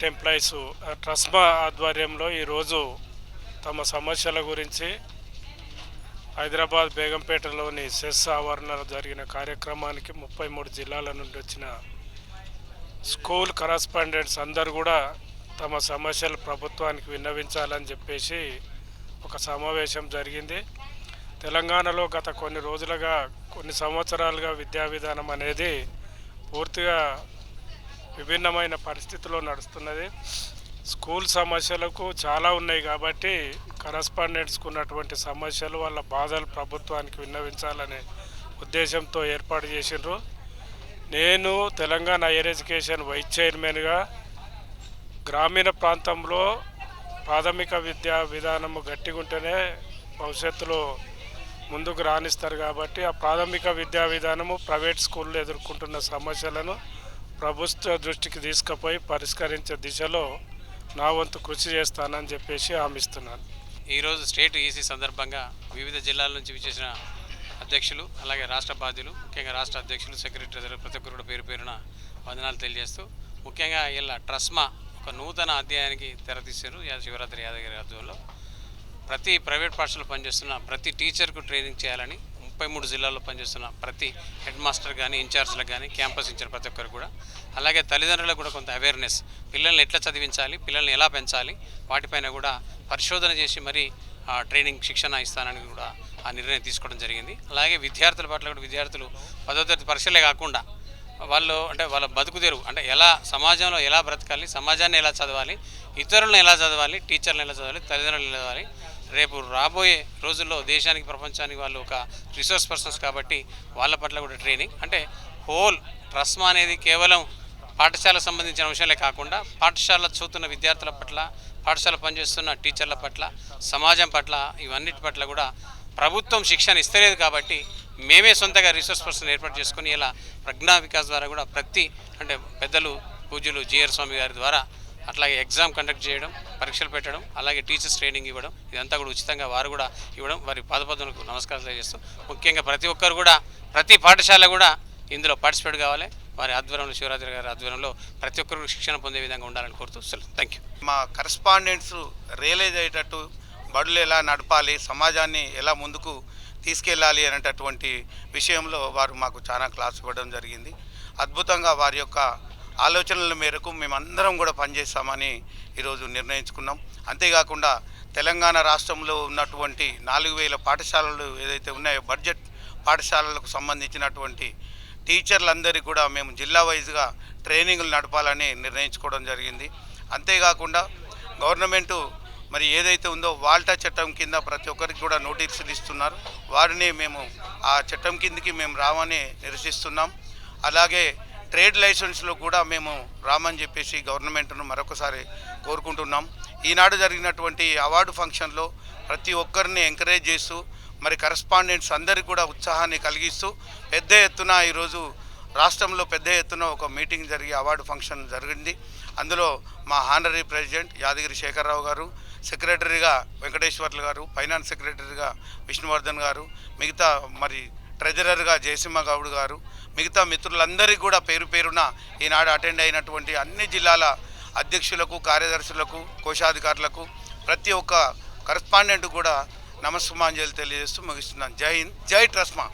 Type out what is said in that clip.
Government employees TRSMA ఆధ్వర్యంలో ఈరోజు తమ సమస్యల గురించి హైదరాబాద్ బేగంపేటలోని సెస్ ఆవరణలో జరిగిన కార్యక్రమానికి 33 జిల్లాల నుండి వచ్చిన స్కూల్ కరస్పాండెంట్స్ అందరూ కూడా తమ సమస్యలు ప్రభుత్వానికి విన్నవించాలని చెప్పేసి ఒక సమావేశం జరిగింది. తెలంగాణలో గత కొన్ని సంవత్సరాలుగా విద్యా విధానం అనేది పూర్తిగా విభిన్నమైన పరిస్థితిలో నడుస్తున్నది. స్కూల్ సమస్యలకు చాలా ఉన్నాయి కాబట్టి కరస్పాండెంట్స్కు ఉన్నటువంటి సమస్యలు వాళ్ళ బాధలు ప్రభుత్వానికి విన్నవించాలనే ఉద్దేశంతో ఏర్పాటు చేసిండ్రు. నేను తెలంగాణ హైయర్ ఎడ్యుకేషన్ వైస్ చైర్మన్గా గ్రామీణ ప్రాంతంలో ప్రాథమిక విద్యా విధానము గట్టిగా ఉంటేనే భవిష్యత్తులో ముందుకు రాణిస్తారు కాబట్టి ఆ ప్రాథమిక విద్యా విధానము ప్రైవేట్ స్కూళ్ళు ఎదుర్కొంటున్న సమస్యలను ప్రభుత్వ దృష్టికి తీసుకుపోయి పరిష్కరించే దిశలో నా వంతు కృషి చేస్తానని చెప్పేసి హామీస్తున్నాను. ఈరోజు స్టేట్ ఈసీ సందర్భంగా వివిధ జిల్లాల నుంచి విచ్చేసిన అధ్యక్షులు, అలాగే రాష్ట్ర బాధ్యులు, ముఖ్యంగా రాష్ట్ర అధ్యక్షులు, సెక్రటరీ ప్రతి ఒక్కరు కూడా పేరు పేరున వందనాలు తెలియజేస్తూ, ముఖ్యంగా ఇలా ట్రస్మా ఒక నూతన అధ్యాయానికి తెరతీశారు. శివరాత్రి యాదవ్ గారి ఆధ్వర్యంలో ప్రతి ప్రైవేట్ పాఠశాలలో పనిచేస్తున్న ప్రతి టీచర్కు ట్రైనింగ్ చేయాలని 33 జిల్లాల్లో పనిచేస్తున్న ప్రతి హెడ్ మాస్టర్ కానీ ఇన్ఛార్జ్లకు కానీ క్యాంపస్ ఇన్ఛార్జ్ ప్రతి ఒక్కరు కూడా, అలాగే తల్లిదండ్రులకు కూడా కొంత అవేర్నెస్, పిల్లల్ని ఎట్లా చదివించాలి, పిల్లల్ని ఎలా పెంచాలి, వాటిపైన కూడా పరిశోధన చేసి మరి ట్రైనింగ్ శిక్షణ ఇస్తానని కూడా ఆ నిర్ణయం తీసుకోవడం జరిగింది. అలాగే విద్యార్థుల పట్ల కూడా విద్యార్థులు 10వ తరగతి పరీక్షలే కాకుండా వాళ్ళ బతుకుదెరువు ఎలా సమాజంలో ఎలా బ్రతకాలి, సమాజాన్ని ఎలా చదవాలి, ఇతరులను ఎలా చదవాలి, టీచర్లను ఎలా చదవాలి, తల్లిదండ్రులను ఎలా చదవాలి, రేపు రాబోయే రోజుల్లో దేశానికి ప్రపంచానికి వాళ్ళు ఒక రిసోర్స్ పర్సన్స్ కాబట్టి వాళ్ళ పట్ల కూడా ట్రైనింగ్ హోల్ ట్రస్మా అనేది కేవలం పాఠశాలకు సంబంధించిన విషయాలే కాకుండా పాఠశాల చదువుతున్న విద్యార్థుల పట్ల, పాఠశాల పనిచేస్తున్న టీచర్ల పట్ల, సమాజం పట్ల, ఇవన్నిటి పట్ల కూడా ప్రభుత్వం శిక్షణ ఇస్తలేదు కాబట్టి మేమే సొంతగా రిసోర్స్ పర్సన్ ఏర్పాటు చేసుకుని ఇలా ప్రజ్ఞా వికాస్ ద్వారా కూడా పెద్దలు పూజ్యులు జిఆర్ స్వామి గారి ద్వారా అట్లాగే ఎగ్జామ్ కండక్ట్ చేయడం, పరీక్షలు పెట్టడం, అలాగే టీచర్స్ ట్రైనింగ్ ఇవ్వడం, ఇదంతా కూడా ఉచితంగా వారు కూడా ఇవ్వడం, వారి పాదపద్మలకు నమస్కారం తెలియజేస్తూ ముఖ్యంగా ప్రతి ఒక్కరు కూడా ప్రతి పాఠశాల కూడా ఇందులో పార్టిసిపేట్ కావాలి. వారి ఆధ్వర్యంలో, శివరాత్రి గారి ఆధ్వర్యంలో ప్రతి ఒక్కరు శిక్షణ పొందే విధంగా ఉండాలని కోరుతూ థ్యాంక్ యూ. మా కరస్పాండెంట్స్ రియలైజ్ అయ్యేటట్టు బడులు ఎలా నడపాలి, సమాజాన్ని ఎలా ముందుకు తీసుకెళ్ళాలి అనేటటువంటి విషయంలో వారు మాకు చాలా క్లాస్ ఇవ్వడం జరిగింది. అద్భుతంగా వారి యొక్క ఆలోచనల మేరకు మేమందరం కూడా పనిచేస్తామని ఈరోజు నిర్ణయించుకున్నాం. అంతేకాకుండా తెలంగాణ రాష్ట్రంలో ఉన్నటువంటి 4000 పాఠశాలలు ఏదైతే ఉన్నాయో బడ్జెట్ పాఠశాలలకు సంబంధించినటువంటి టీచర్లందరికీ కూడా మేము జిల్లా వైజ్గా ట్రైనింగ్లు నడపాలని నిర్ణయించుకోవడం జరిగింది. అంతేకాకుండా గవర్నమెంటు మరి ఏదైతే ఉందో వాల్టా చట్టం కింద ప్రతి ఒక్కరికి కూడా నోటీసులు ఇస్తున్నారు. వారిని మేము ఆ చట్టం కిందకి మేము రామని నిరసిస్తున్నాం. అలాగే ట్రేడ్ లైసెన్స్లో కూడా మేము రామని చెప్పేసి గవర్నమెంట్ను మరొకసారి కోరుకుంటున్నాం. ఈనాడు జరిగినటువంటి అవార్డు ఫంక్షన్లో ప్రతి ఒక్కరిని ఎంకరేజ్ చేస్తూ మరి కరస్పాండెంట్స్ అందరికీ కూడా ఉత్సాహాన్ని కలిగిస్తూ పెద్ద ఎత్తున ఈరోజు రాష్ట్రంలో పెద్ద ఎత్తున ఒక మీటింగ్ జరిగి అవార్డు ఫంక్షన్ జరిగింది. అందులో మా హానరీ ప్రెసిడెంట్ యాదగిరి శేఖరరావు గారు, సెక్రటరీగా వెంకటేశ్వర్లు గారు, ఫైనాన్స్ సెక్రటరీగా విష్ణువర్ధన్ గారు, మిగతా మరి ట్రెజరర్గా జయసింహ గౌడ్ గారు, మిగతా మిత్రులందరికీ కూడా పేరు పేరున ఈనాడు అటెండ్ అయినటువంటి అన్ని జిల్లాల అధ్యక్షులకు, కార్యదర్శులకు, కోశాధికారులకు, ప్రతి ఒక్క కరస్పాండెంట్ కూడా నమస్సుమాంజలి తెలియజేస్తూ ముగిస్తున్నాను. జై హింద్, జై ట్రస్మా.